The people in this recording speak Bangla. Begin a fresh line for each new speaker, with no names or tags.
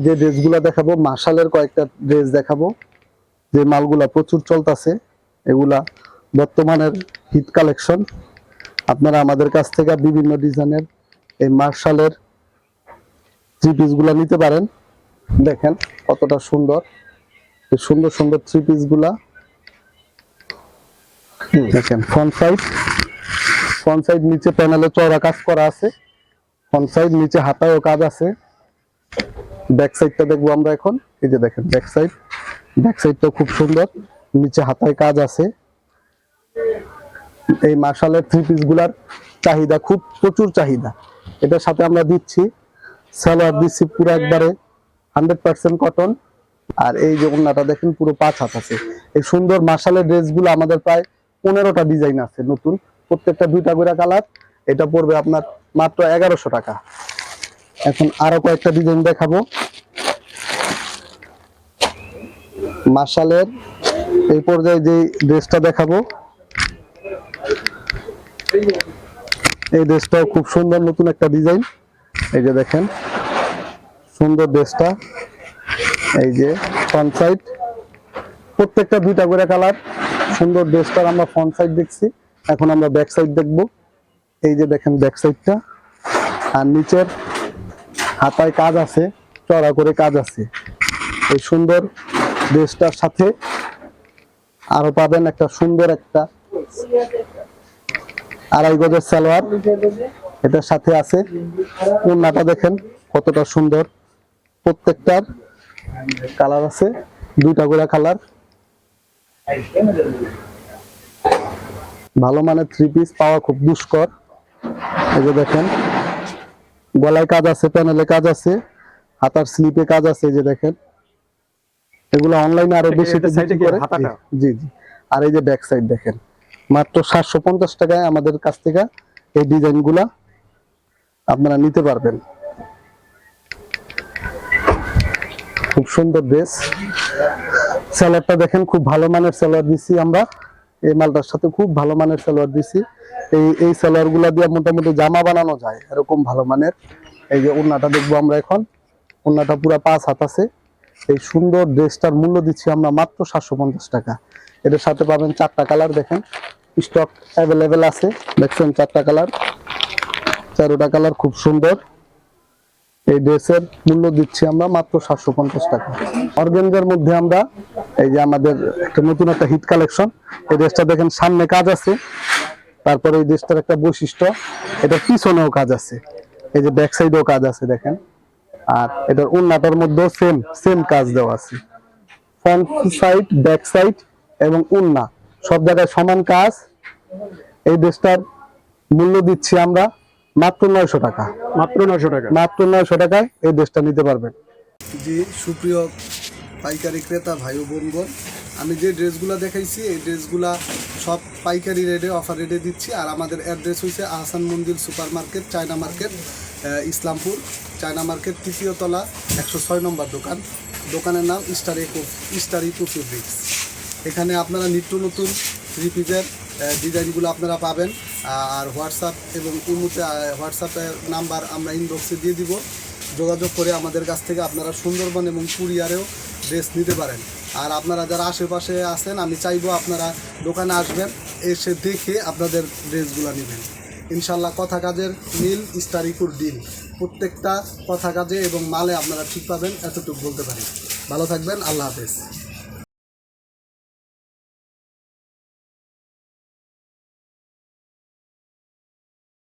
যে ড্রেসগুলা দেখাবো মার্শালের কয়েকটা ড্রেস দেখাবো, যে মালগুলা প্রচুর চলতেছে, এগুলা বর্তমানের হিট কালেকশন। আপনারা আমাদের কাছ থেকে বিভিন্ন ডিজাইনের এই মার্শালের থ্রি পিস গুলা নিতে পারেন। দেখেন কতটা সুন্দর, সুন্দর সুন্দর থ্রি পিস গুলা। দেখেন ফ্রন্ট সাইড নিচে প্যানেলে চওড়া কাজ করা আছে, ফ্রন্ট সাইড নিচে হাতায়ও কাজ আছে। ব্যাক সাইডটা দেখবো আমরা এখন। এই যে দেখেন ব্যাক সাইডটা খুব সুন্দর, নিচে হাতায় কাজ আছে। এই মার্শালের থ্রি পিস গুলার চাহিদা খুব প্রচুর চাহিদা। এটার সাথে আমরা দিচ্ছি সালোয়ার, দিচ্ছি পুরো একবারে 100% কটন। আর এই যে ওন্নাটা দেখেন পুরো 5 হাত আছে। এই সুন্দর মার্শালের ড্রেসগুলো আমাদের প্রায় 15টা ডিজাইন আছে নতুন, প্রত্যেকটা 2টা করে কালার। এটা পড়বে আপনার মাত্র 1100 টাকা। এখন আরো কয়েকটা ডিজাইন দেখাবো মার্শালের। এই পর্যায়ে যে ড্রেসটা দেখাবো, এই ড্রেসটাও খুব সুন্দর, নতুন একটা ডিজাইন। এই যে দেখেন সুন্দর ড্রেসটা। এই যে ফ্রন্ট সাইড, প্রত্যেকটা 2টা করে কালার। সুন্দর ড্রেসটার আমরা ফ্রন্ট সাইড দেখছি, এখন আমরা ব্যাক সাইড দেখব। এই যে দেখেন ব্যাক সাইডটা, আর নিচের হাতায় কাজ আছে, চড়া করে কাজ আছে। এই সুন্দর ড্রেসটার সাথে আরো পাবেন একটা সুন্দর একটা 2.5 গজের সালোয়ার, এটার সাথে আছে। ওন্নাটা দেখেন কতটা সুন্দর, প্রত্যেকটার কালার আছে, 2টা করে কালার। ভালো মানের থ্রি পিস পাওয়া খুব দুষ্কর। এই যে দেখেন গলায় কাজ আছে, প্যানেলে কাজ আছে, হাতার স্লিপে কাজ আছে। এই যে দেখেন এগুলো অনলাইনে আরো বেশি করে। জি জি। আর এই যে ব্যাক সাইড দেখেন মাত্র 750 টাকায় আমাদের কাছ থেকে এই ডিজাইন গুলা আপনারা নিতে পারবেন। খুব সুন্দর ড্রেস। সালোয়ারটা দেখেন খুব ভালো মানের সালোয়ার দিছি আমরা, এই মালটার সাথে খুব ভালো মানের সালোয়ার দিছি। এই সালোয়ার গুলা দিয়ে মোটামুটি জামা বানানো যায়, এরকম ভালো মানের। এই যে ওন্নাটা দেখবো আমরা এখন। ওন্নাটা পুরো 5 হাত আছে। এই সুন্দর ড্রেসটার মূল্য দিচ্ছি আমরা মাত্র 750 টাকা। এটার সাথে পাবেন 4টা কালার, দেখেন স্টক অ্যাভেলেবেল আছে। দেখছেন 4টা কালার, 4টা কালার খুব সুন্দর। এই ড্রেসের মূল্য দিচ্ছি আমরা মাত্র 750 টাকা। অর্গানজার মধ্যে আমরা এই যে আমাদের একটা নতুন একটা হিট কালেকশন। এই ড্রেসটা দেখেন সামনে কাজ আছে, তারপরে এই ড্রেসটার একটা বৈশিষ্ট্য, এটা পিছনেও কাজ আছে, এই যে ব্যাক সাইডেও কাজ আছে দেখেন। আর এটার ওন্নাটার মধ্যেও সেম কাজ দেওয়া আছে, ফ্রন্ট সাইড, ব্যাক সাইড এবং ওন্না সব জায়গায় সমান কাজ। এই ড্রেসটার মূল্য দিচ্ছি আমরা মাত্র 900 টাকা।
মাত্র 900 টাকা।
মাত্র 900 টাকায় এই ড্রেসটা নিতে পারবেন। জি, সুপ্রিয় পাইকারি ক্রেতা ভাই ও বোনগণ, আমি যে ড্রেসগুলো দেখাইছি এই ড্রেসগুলা সব পাইকারি রেটে, অফার রেটে দিচ্ছি। আর আমাদের অ্যাড্রেস হচ্ছে Ahsan Manzil super market, China market, Islampur China market, 3য় তলা, 106 নম্বর দোকান। দোকানের নাম স্টার ইকো ফেব্রিক্স। এখানে আপনারা নিত্য নতুন থ্রি পিসের ডিজাইনগুলো আপনারা পাবেন। আর হোয়াটসঅ্যাপ এবং ইমোতে হোয়াটসঅ্যাপের নাম্বার আমরা ইনবক্সে দিয়ে দিব, যোগাযোগ করে আমাদের কাছ থেকে আপনারা সুন্দরবন এবং কুরিয়ারেও ড্রেস নিতে পারেন। আর আপনারা যারা আশেপাশে আছেন, আমি চাইবো আপনারা দোকানে আসবেন, এসে দেখে আপনাদের ড্রেসগুলো নেবেন। ইনশাল্লাহ কথা কাজের মিল, স্টার ইকোর ডিল। প্রত্যেকটা কথা কাজে এবং মালে আপনারা ঠিক পাবেন, এতটুকু বলতে পারি। ভালো থাকবেন, আল্লাহ হাফেজ।